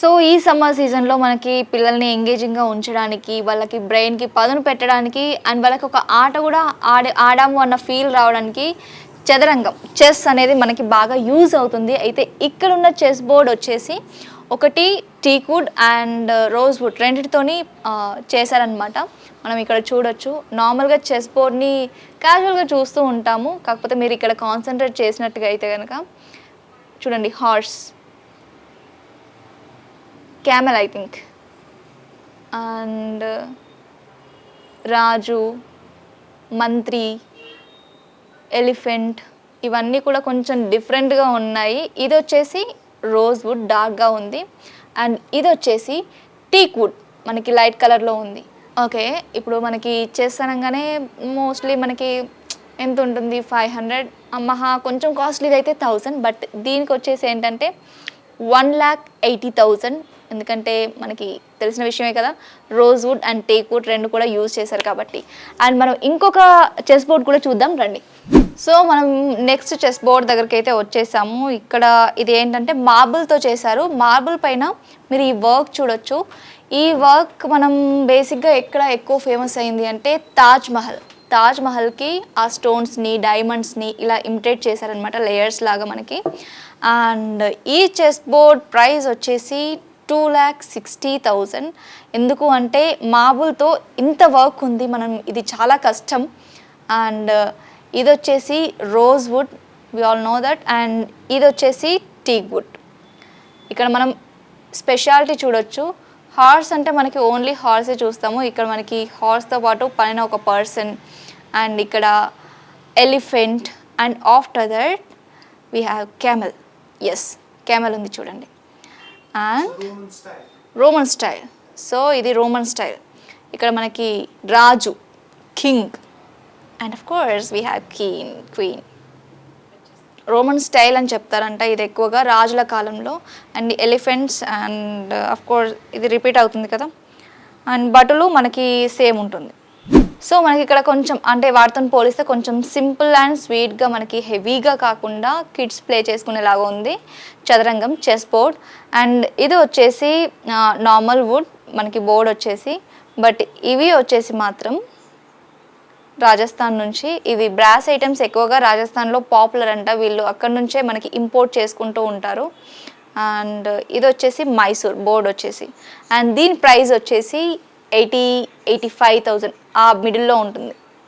So ఈ summer సీజన్లో మనకి పిల్లల్ని ఎంగేజింగ్గా ఉంచడానికి, వాళ్ళకి బ్రెయిన్కి పదును పెట్టడానికి అండ్ వాళ్ళకి ఒక ఆట కూడా ఆడాము అన్న ఫీల్ రావడానికి చదరంగం చెస్ అనేది మనకి బాగా యూజ్ అవుతుంది. అయితే ఇక్కడ ఉన్న చెస్ బోర్డ్ వచ్చేసి ఒకటి టీక్వుడ్ అండ్ రోజ్వుడ్ రెండింటితోని చేశారనమాట. మనం ఇక్కడ చూడొచ్చు. నార్మల్గా చెస్ బోర్డ్ని క్యాజువల్గా చూస్తూ ఉంటాము, కాకపోతే మీరు ఇక్కడ కాన్సన్ట్రేట్ చేసినట్టుగా అయితే కనుక చూడండి, horse, camel I think, and రాజు, మంత్రి, ఎలిఫెంట్, ఇవన్నీ కూడా కొంచెం డిఫరెంట్గా ఉన్నాయి. ఇది వచ్చేసి రోజ్వుడ్ డార్క్గా ఉంది అండ్ ఇది వచ్చేసి టీక్వుడ్ మనకి లైట్ కలర్లో ఉంది. ఓకే, ఇప్పుడు మనకి చెస్ అనగానే మోస్ట్లీ మనకి ఎంత ఉంటుంది, 500, మహా కొంచెం కాస్ట్లీది అయితే 1000. బట్ దీనికి వచ్చేసి ఏంటంటే 1,80,000. ఎందుకంటే మనకి తెలిసిన విషయమే కదా, రోజ్వుడ్ అండ్ టేక్వుడ్ రెండు కూడా యూజ్ చేశారు కాబట్టి. అండ్ మనం ఇంకొక చెస్ బోర్డ్ కూడా చూద్దాం రండి. సో మనం నెక్స్ట్ చెస్ బోర్డ్ దగ్గరికి అయితే వచ్చేసాము. ఇక్కడ ఇది ఏంటంటే మార్బుల్తో చేశారు. మార్బుల్ పైన మీరు ఈ వర్క్ చూడొచ్చు. ఈ వర్క్ మనం బేసిక్గా ఎక్కడ ఎక్కువ ఫేమస్ అయింది అంటే తాజ్ మహల్కి ఆ స్టోన్స్ని, డైమండ్స్ని ఇలా ఇమిటేట్ చేశారనమాట, లేయర్స్ లాగా మనకి. అండ్ ఈ చెస్ బోర్డ్ ప్రైస్ వచ్చేసి 2,60,000. ఎందుకు అంటే మార్బుల్తో ఇంత వర్క్ ఉంది, మనం ఇది చాలా కష్టం. అండ్ ఇది వచ్చేసి rosewood, we all know that. And ఇది వచ్చేసి టీక్వుడ్. ఇక్కడ మనం స్పెషాలిటీ చూడొచ్చు. హార్స్ అంటే మనకి ఓన్లీ హార్సే చూస్తాము. ఇక్కడ మనకి హార్స్తో పాటు పైన ఒక పర్సన్ అండ్ ఇక్కడ elephant and after that we have camel. Yes, camel ఉంది చూడండి. And Roman style. సో ఇది రోమన్ స్టైల్. ఇక్కడ మనకి రాజు, king and of course we have queen. Roman style అని చెప్తారంట ఇది ఎక్కువగా రాజుల కాలంలో. And elephants and of course ఇది రిపీట్ అవుతుంది కదా. అండ్ బటులు మనకి సేమ్ ఉంటుంది. సో మనకి ఇక్కడ కొంచెం అంటే వాటితో పోలిస్తే కొంచెం సింపుల్ అండ్ స్వీట్గా, మనకి హెవీగా కాకుండా కిడ్స్ ప్లే చేసుకునేలాగా ఉంది చదరంగం చెస్ బోర్డ్. అండ్ ఇది వచ్చేసి నార్మల్ వుడ్ మనకి బోర్డ్ వచ్చేసి. బట్ ఇవి వచ్చేసి మాత్రం రాజస్థాన్ నుంచి. ఇవి బ్రాస్ ఐటమ్స్ ఎక్కువగా రాజస్థాన్లో పాపులర్ అంట, వీళ్ళు అక్కడ నుంచే మనకి ఇంపోర్ట్ చేసుకుంటూ ఉంటారు. అండ్ ఇది వచ్చేసి మైసూర్ బోర్డ్ వచ్చేసి. అండ్ దీని ప్రైస్ వచ్చేసి 80,000-85,000 ఆ మిడిల్లో ఉంటుంది.